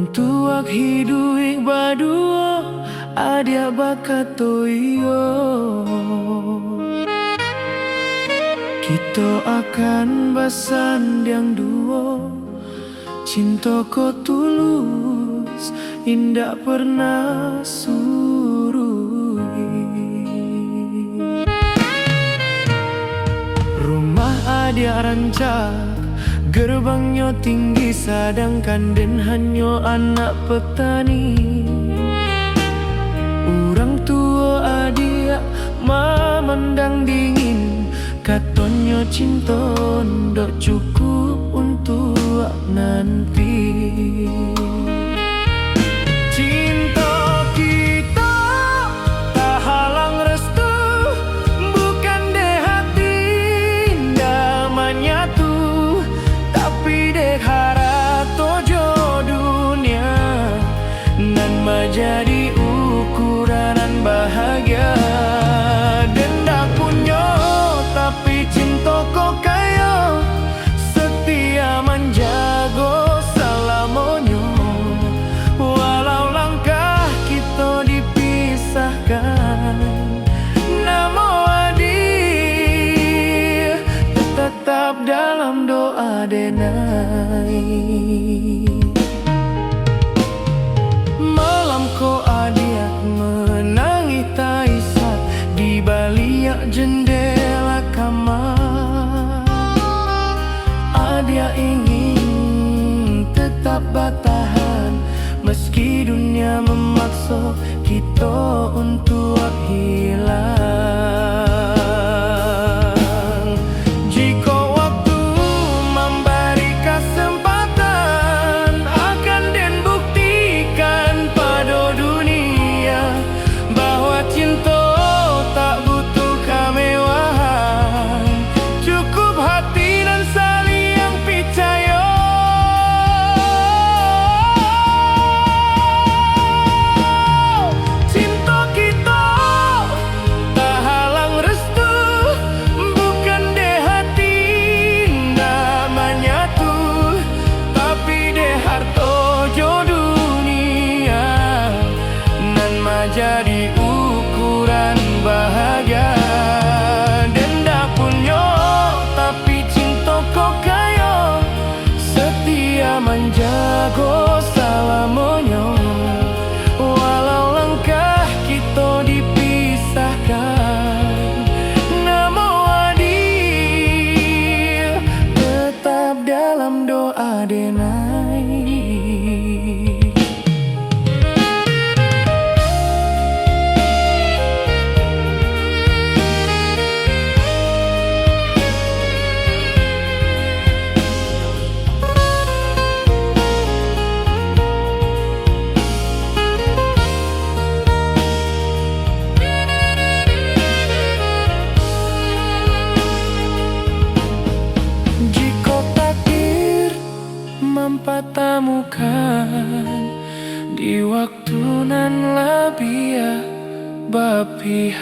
Untuk hidup berdua adia bakato iyo. Kita akan bersanding duo. Cinta ko tulus, indah pernah surui. Rumah adia rancak, gerbangnya tinggi, sedangkan den hanya anak petani. Orang tua adia memandang dingin, katanya cinta ndak cukup untuk nanti. Cinta kita tak halang restu, bukan de hati ndak menyatu, tapi de harato dunia nan menjadi ukuranan bahagia. Denda punya tapi cinta kok kaya, setia menjago selamanya. Walau langkah kita dipisahkan, namun adil tetap dalam doa denai. Malam ko adia menangis taisat di balik jendela kamar. Adia ingin tetap bertahan meski dunia memaksa kita untuk hilang. Jika waktu memberi kesempatan, akan den buktikan pada dunia bahwa cinta tak butuh kemewahan, cukup hati dan saling yang percaya. Cinta kita tak halang restu, bukan de hati ndak menyatu, tapi de harta jo dunia nan menjadi ukuran bahagia. Denda punya tapi cinta kok kaya, setia menjago selamanya. Walau langkah kita dipisahkan, namun adil tetap dalam doa denai. Jika takdir mempertemukan di waktu nan lebih berpihak.